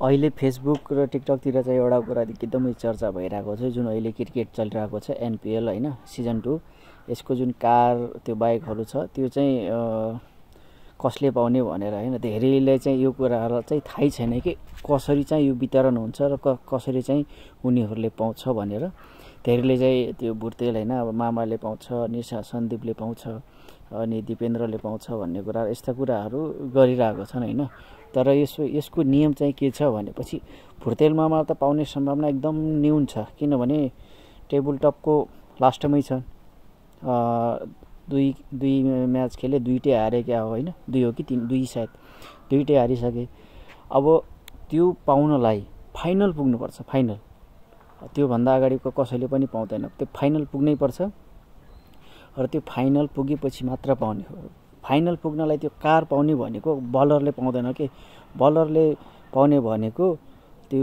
अहिले फेसबुक र टिकटकतिर चाहिँ एउटा कुरा एकदमै चर्चा भइरहेको छ, जुन अहिले क्रिकेट चलिरहेको छ एनपिएल हैन सिजन 2। यसको जुन कार त्यो बाइकहरू छ त्यो चाहिँ कसले पाउने भनेर हैन, धेरैले चाहिँ यो कुराहरु चाहिँ थाहै छैन कि कसरी चाहिँ यो वितरण हुन्छ र कसरी चाहिँ उनीहरूले पाउँछ भनेर। धेरैले चाहिँ त्यो भुर्तेल हैन अब मामाले पाउँछ, निशा सन्दीपले पाउँछ, अनि दिपेन्द्रले पाउँछ भन्ने कुरा, यस्ता कुराहरू गरिरहेको छन् हैन। तर यसको नियम चाहिँ के छ भनेपछि भुर्तेल मामा त पाउने सम्भावना एकदम न्यून छ, किनभने टेबल टपको लास्टमै छ। दुई म्याच खेले, दुईटै हारे क्या हो हैन, दुई हो कि तीन, दुई सायद दुईटै हारिसके। अब त्यो पाउनलाई फाइनल पुग्नुपर्छ, फाइनल। त्यो भन्दा अगाडिको कसैले पनि पाउँदैन, त्यो फाइनल पुग्नै पर्छ र त्यो फाइनल पुगेपछि मात्र पाउने हो। फाइनल पुग्नलाई त्यो कार पाउने भनेको बलरले पाउँदैन के, बलरले पाउने भनेको त्यो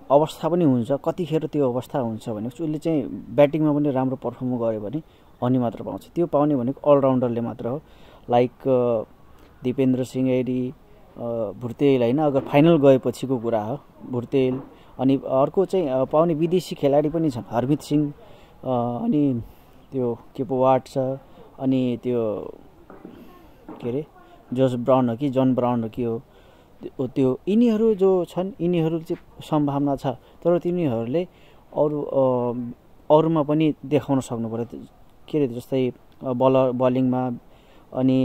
अवस्था पनि हुन्छ, कतिखेर त्यो अवस्था हुन्छ भने उसले चाहिँ ब्याटिङमा पनि राम्रो पर्फर्म गर्यो भने अनि मात्र पाउँछ। त्यो पाउने भनेको अलराउन्डरले मात्र हो, लाइक दिपेन्द्र सिंह ऐरी, भुर्तेल हैन। अगर फाइनल गएपछिको कुरा हो भुर्तेल। अनि अर्को चाहिँ पाउने विदेशी खेलाडी पनि छन्, हरमित सिंह, अनि त्यो के पो वाट छ, अनि त्यो के अरे जोस ब्राउन हो कि जन ब्राउन हो कि हो, त्यो यिनीहरू जो छन् यिनीहरू चाहिँ सम्भावना छ। तर तिनीहरूले अरूमा पनि देखाउन सक्नु पर्यो, के अरे जस्तै बलिङमा अनि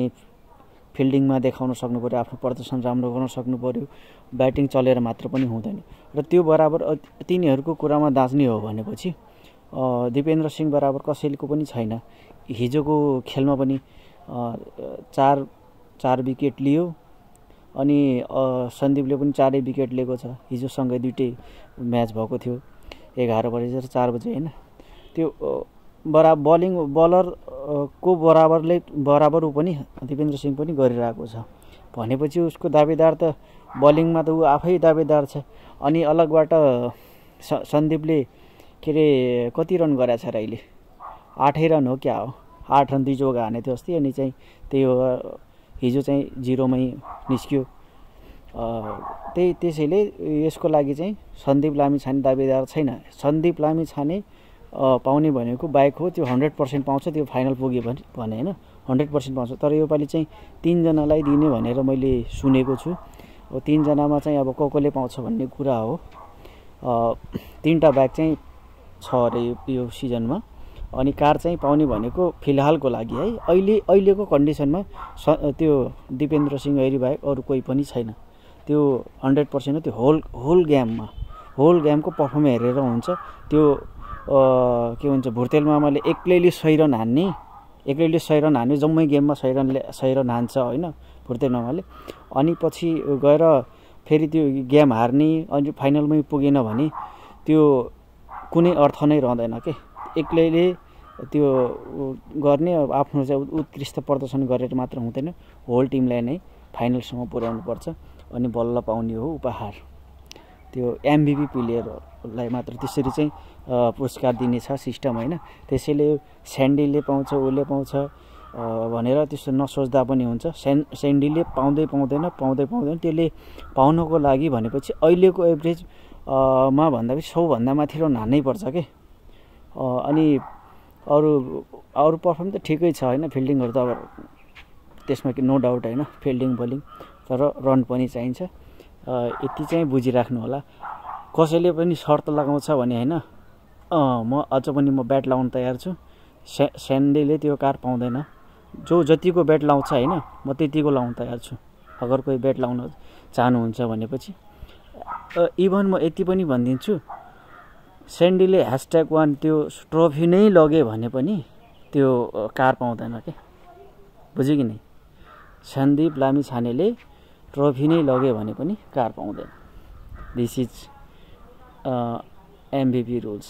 फिल्डिङमा देखाउन सक्नु पर्यो, आफ्नो प्रदर्शन राम्रो गर्न सक्नु पर्यो। ब्याटिङ चलेर मात्र पनि हुँदैन र त्यो बराबर तिनीहरूको कुरामा दाँच्ने हो भनेपछि दिपेन्द्र सिंह बराबर कसैको पनि छैन। हिजोको खेलमा पनि चार विकेट लियो, अनि सन्दीपले पनि 4 विकेट लिएको छ। हिजो सँगै दुईटै म्याच भएको थियो, 11 बजे र 4 बजे हैन। त्यो बलिङ बलर को बराबर ऊ पनि दिपेन्द्र सिंह पनि गरिरहेको छ भनेपछि उसको दावेदार त बलिङमा त ऊ आफै दावेदार छ। अनि अलगबाट सन्दीपले के अरे कति रन गरेछ र अहिले, 8 रन हो क्या हो, 8 रन 2 चौका हाने थियो अस्ति। अनि चाहिँ त्यही हो, हिजो चाहिँ 0 मै निस्क्यो। त्यसैले यसको लागि चाहिँ सन्दीप लामिछाने दावेदार छैन। सन्दीप लामिछाने पाउने भनेको बाइक हो, त्यो 100% पाउँछ, त्यो फाइनल पुग्यो भने हैन 100% पाउँछ। तर योपालि चाहिँ 3 जनालाई दिने भनेर मैले सुनेको छु। 3 जनामा चाहिँ अब कसले पाउँछ भन्ने कुरा हो। 3टा बाइक चाहिँ छ अरे यो सिजनमा। अनि कार चाहिँ पाउने भनेको फिलहालको लागि है, अहिलेको कन्डिसनमा त्यो दिपेन्द्र सिंह ऐरी बाहेक अरू कोही पनि छैन। त्यो 100% हो, त्यो होल गेमको पर्फर्म हेरेर हुन्छ। त्यो के भन्छ, भुर्तेल मामाले एक्लैले 100 रन हान्ने, जम्मै गेममा 100 रन हान्छ हैन भुर्तेल मामाले। अनि पछि गएर फेरि त्यो गेम हार्ने, अनि फाइनलमै पुगेन भने त्यो कुनै अर्थ नै रहँदैन के। एक्लैले त्यो गर्ने, आफ्नो चाहिँ उत्कृष्ट प्रदर्शन गरेर मात्र हुँदैन, होल टिमलाई नै फाइनलसम्म पुर्याउनु पर्छ अनि बल्ल पाउने हो उपहार। त्यो एमभिपी प्लेयरलाई मात्र त्यसरी चाहिँ पुरस्कार दिने छ सिस्टम हैन। त्यसैले स्यान्डीले पाउँछ, उसले पाउँछ भनेर त्यस्तो नसोच्दा पनि हुन्छ। स्यान्डीले पाउँदैन, त्यसले पाउनको लागि भनेपछि अहिलेको एभरेज मा भन्दाखेरि 100 भन्दा माथि रन हान्नै पर्छ के। अनि अरू पर्फर्म त ठिकै छ हैन, फिल्डिङहरु त अब त्यसमा नो डाउट हैन, फिल्डिङ बलिङ, तर रन पनि चाहिन्छ। यति चाहिँ बुझिराख्नु होला। कसैले पनि शर्त लगाउँछ भने हैन, म अझ पनि म ब्याट लाउन तयार छु, स्यान्डीले त्यो कार पाउँदैन, जो जतिको ब्याट लाउँछ हैन म त्यतिको लाउन तयार छु। अगर कोही ब्याट लाउन चाहनुहुन्छ भनेपछि इभन म यति पनि भनिदिन्छु, स्यान्डीले #1 त्यो ट्रफी नै लगे भने पनि त्यो कार पाउँदैन के, बुझ्यो कि नै। सन्दीप लामिछानेले ट्रफी नै लगे भने पनि कार पाउँदैन। This is MVP rules.